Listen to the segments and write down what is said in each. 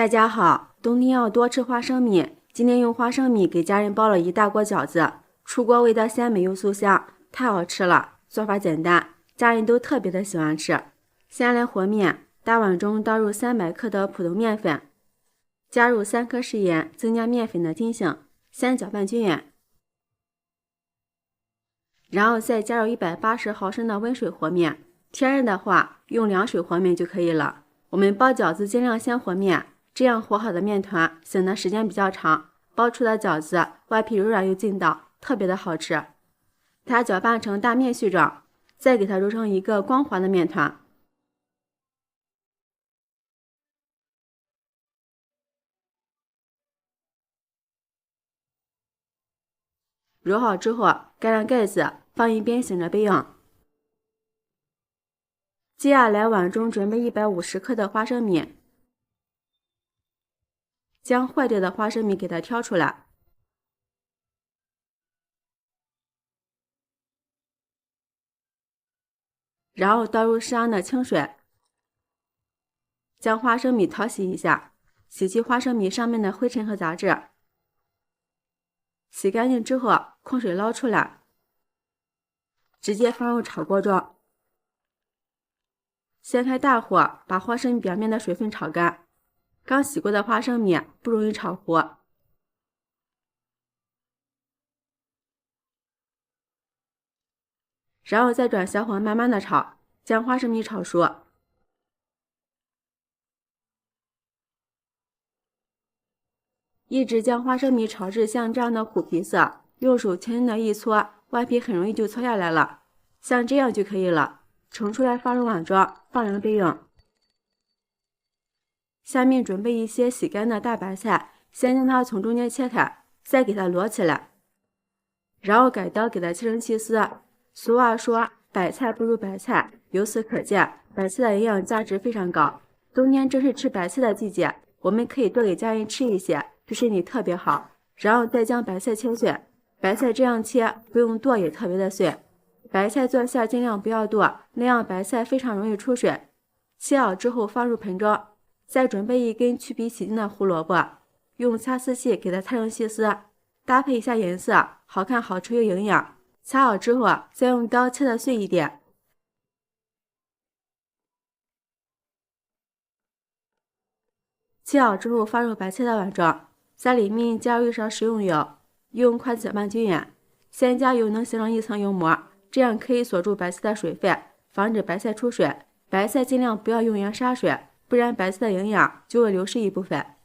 大家好，冬天要多吃花生米。今天用花生米给家人包了一大锅饺子，出锅味道鲜美又酥香，太好吃了。做法简单，家人都特别的喜欢吃。先来和面，大碗中倒入300克的普通面粉，加入3颗食盐，增加面粉的筋性，先搅拌均匀，然后再加入180毫升的温水和面。天热的话，用凉水和面就可以了。我们包饺子尽量先和面。这样和好的面团醒的时间比较长，包出的饺子外皮柔软又劲道，特别的好吃。它搅拌成大面絮状，再给它揉成一个光滑的面团。揉好之后，盖上盖子，放一边醒着备用。接下来碗中准备150克的花生米，将坏掉的花生米给它挑出来。然后倒入适量的清水，将花生米淘洗一下，洗去花生米上面的灰尘和杂质。洗干净之后，控水捞出来，直接放入炒锅中。先开大火，把花生米表面的水分炒干。刚洗过的花生米不容易炒糊，然后再转小火慢慢的炒，将花生米炒熟。一直将花生米炒至像这样的虎皮色，用手轻轻的一搓，外皮很容易就搓下来了，像这样就可以了。盛出来放入碗中，放凉备用。下面准备一些洗干的大白菜，先将它从中间切开，再给它摞起来，然后改刀给它切成细丝。俗话说白菜不如白菜，由此可见白菜的营养价值非常高。冬天正是吃白菜的季节，我们可以多给家人吃一些，对身体特别好。然后再将白菜切碎，白菜这样切不用剁也特别的碎。白菜做馅尽量不要剁，那样白菜非常容易出水。切好之后放入盆中，再准备一根去皮洗净的胡萝卜，用擦丝器给它擦成细丝，搭配一下颜色，好看好吃又营养。擦好之后再用刀切的碎一点。切好之后放入白菜的碗中，在里面加入1勺食用油，用筷子搅拌均匀。先加油能形成一层油膜，这样可以锁住白菜的水分，防止白菜出水。白菜尽量不要用盐杀水，不然白菜的营养就会流失一部分。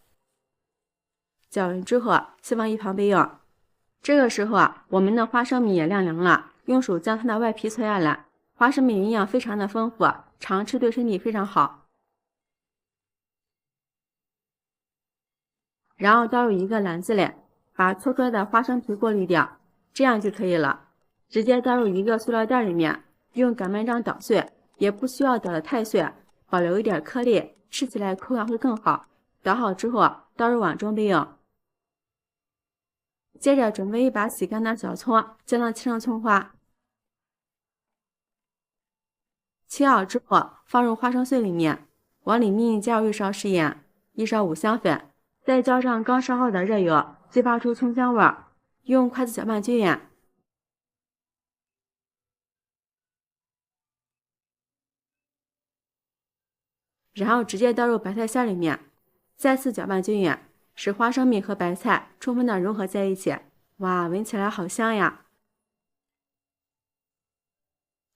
搅匀之后先放一旁备用。这个时候我们的花生米也晾凉了，用手将它的外皮搓下来。花生米营养非常的丰富，常吃对身体非常好。然后倒入一个篮子里，把搓出来的花生皮过滤掉，这样就可以了。直接倒入一个塑料袋里面，用擀面杖捣碎，也不需要捣得太碎，保留一点颗粒，吃起来口感会更好。捣好之后倒入碗中备用。接着准备一把洗干的小葱，将它切成葱花。切好之后放入花生碎里面，往里面加入1勺食盐，1勺五香粉，再浇上刚烧好的热油，激发出葱香味儿。用筷子搅拌均匀，然后直接倒入白菜馅里面，再次搅拌均匀，使花生米和白菜充分的融合在一起。哇，闻起来好香呀！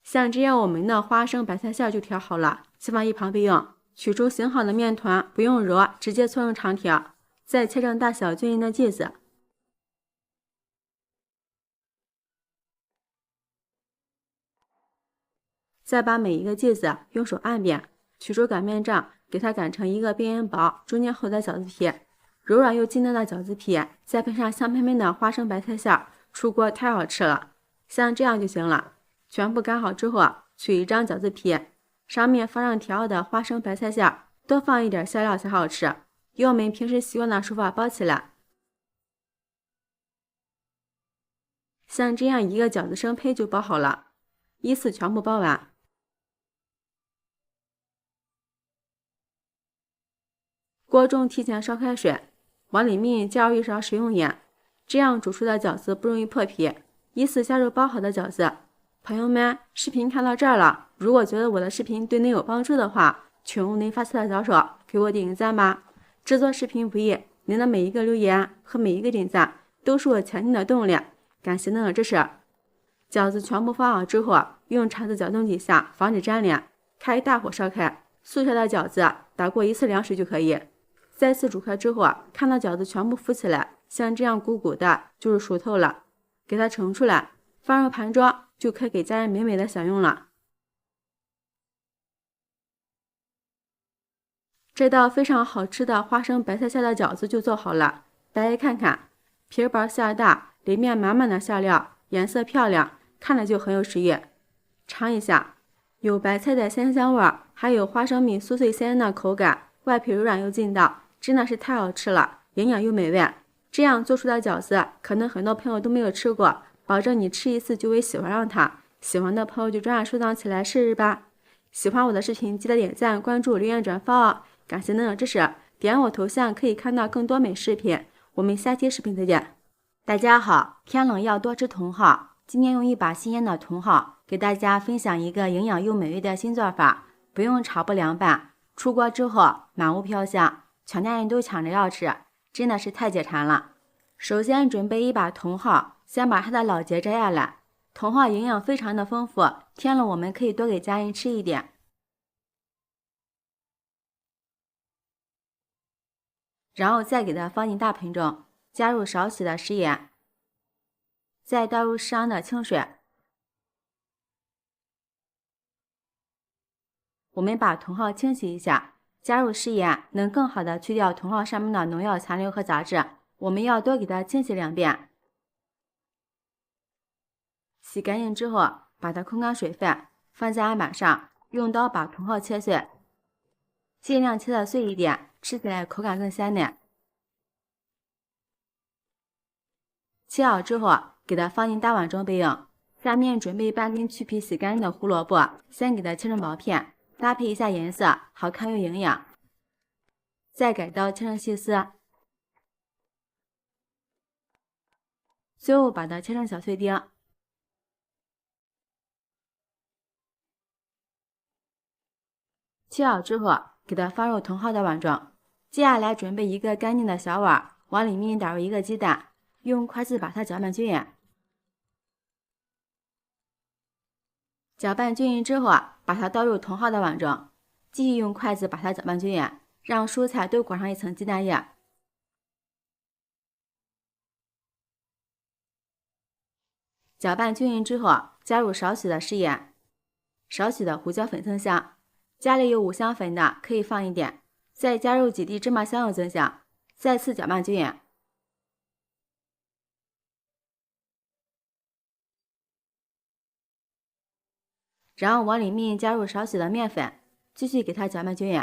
像这样我们的花生白菜馅就调好了，先放一旁备用。取出醒好的面团，不用揉，直接搓成长条，再切成大小均匀的剂子。再把每一个剂子用手按扁，取出擀面杖，给它擀成一个边缘薄、中间厚的饺子皮。柔软又筋道的饺子皮，再配上香喷喷的花生白菜馅，出锅太好吃了。像这样就行了。全部擀好之后，取一张饺子皮，上面放上调好的花生白菜馅，多放一点馅料才好吃。用我们平时习惯的手法包起来。像这样一个饺子生胚就包好了，依次全部包完。锅中提前烧开水，往里面加入1勺食用盐，这样煮出的饺子不容易破皮。依次加入包好的饺子。朋友们，视频看到这儿了，如果觉得我的视频对您有帮助的话，请用您发财的小手给我点个赞吧。制作视频不易，您的每一个留言和每一个点赞都是我前进的动力，感谢您的支持。饺子全部放好之后，用铲子搅动几下，防止粘连。开大火烧开，素烧的饺子打过1次凉水就可以。再次煮开之后，看到饺子全部浮起来，像这样鼓鼓的，就是熟透了。给它盛出来，放入盘中，就可以给家人美美的享用了。这道非常好吃的花生白菜馅的饺子就做好了，大家看看，皮薄馅大，里面满满的馅料，颜色漂亮，看着就很有食欲。尝一下，有白菜的鲜香味，还有花生米酥脆鲜嫩的口感，外皮柔软又劲道，真的是太好吃了，营养又美味。这样做出的饺子，可能很多朋友都没有吃过，保证你吃一次就会喜欢上它。喜欢的朋友就抓紧收藏起来试试吧。喜欢我的视频，记得点赞、关注、留言、转发哦！感谢您的支持，点我头像可以看到更多美食视频。我们下期视频再见。大家好，天冷要多吃茼蒿。今天用一把新鲜的茼蒿，给大家分享一个营养又美味的新做法，不用炒不凉拌，出锅之后满屋飘香，全家人都抢着要吃，真的是太解馋了。首先准备一把茼蒿，先把它的老节摘下来。茼蒿营养非常的丰富，天冷我们可以多给家人吃一点。然后再给它放进大盆中，加入少许的食盐，再倒入适量的清水。我们把茼蒿清洗一下，加入食盐能更好的去掉茼蒿上面的农药残留和杂质。我们要多给它清洗2遍。洗干净之后，把它控干水分，放在案板上，用刀把茼蒿切碎，尽量切的碎一点，吃起来口感更鲜嫩。切好之后，给它放进大碗中备用。下面准备半斤去皮洗干净的胡萝卜，先给它切成薄片，搭配一下颜色，好看又营养。再改刀切成细丝，最后把它切成小碎丁。切好之后，给它放入茼蒿的碗中。接下来准备一个干净的小碗，往里面打入1个鸡蛋，用筷子把它搅拌均匀。搅拌均匀之后，把它倒入茼蒿的碗中，继续用筷子把它搅拌均匀，让蔬菜都裹上一层鸡蛋液。搅拌均匀之后，加入少许的食盐，少许的胡椒粉增香。家里有五香粉的可以放一点，再加入几滴芝麻香油增香，再次搅拌均匀。然后往里面加入少许的面粉，继续给它搅拌均匀。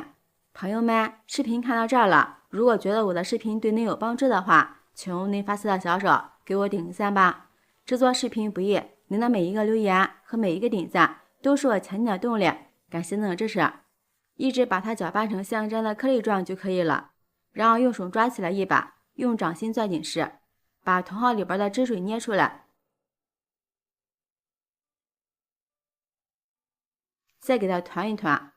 朋友们，视频看到这儿了，如果觉得我的视频对您有帮助的话，请用您发财的小手给我点个赞吧。制作视频不易，您的每一个留言和每一个点赞都是我前进的动力，感谢您的支持。一直把它搅拌成像这样的颗粒状就可以了，然后用手抓起来一把，用掌心攥紧实，把茼蒿里边的汁水捏出来，再给它团一团，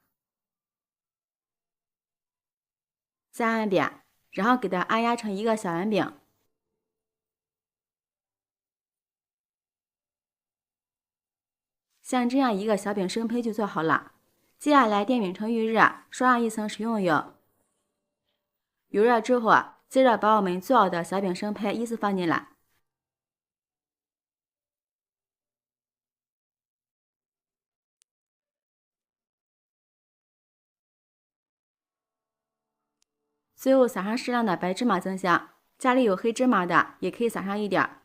再按扁，然后给它按压成一个小圆饼。像这样一个小饼生胚就做好了。接下来电饼铛预热，刷上一层食用油。油热之后，接着把我们做好的小饼生胚依次放进来。最后撒上适量的白芝麻增香，家里有黑芝麻的也可以撒上一点。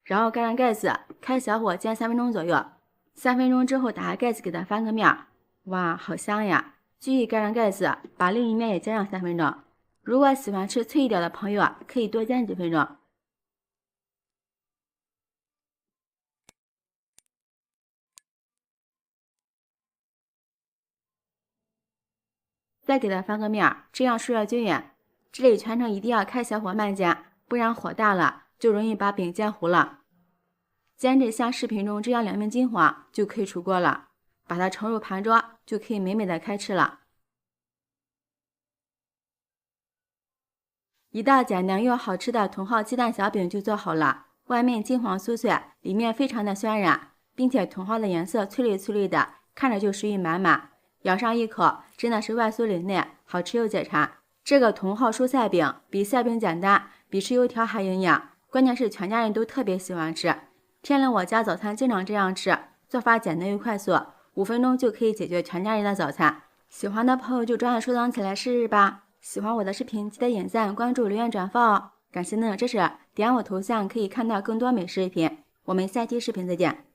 然后盖上盖子，开小火煎3分钟左右。3分钟之后打开盖子给它翻个面，哇，好香呀！继续盖上盖子，把另一面也煎上3分钟。如果喜欢吃脆一点的朋友，可以多煎几分钟。再给它翻个面，这样受热均匀。这里全程一定要开小火慢煎，不然火大了就容易把饼煎糊了。煎至像视频中这样两面金黄就可以出锅了，把它盛入盘中，就可以美美的开吃了。一道简单又好吃的茼蒿鸡蛋小饼就做好了，外面金黄酥脆，里面非常的酸软，并且茼蒿的颜色翠绿翠绿的，看着就食欲满满。咬上一口，真的是外酥里嫩，好吃又解馋。这个茼蒿蔬菜饼比馅饼简单，比吃油条还营养，关键是全家人都特别喜欢吃。天冷我家早餐经常这样吃，做法简单又快速，5分钟就可以解决全家人的早餐。喜欢的朋友就抓紧收藏起来试试吧。喜欢我的视频，记得点赞、关注、留言、转发哦！感谢您的支持，点我头像可以看到更多美食视频。我们下期视频再见。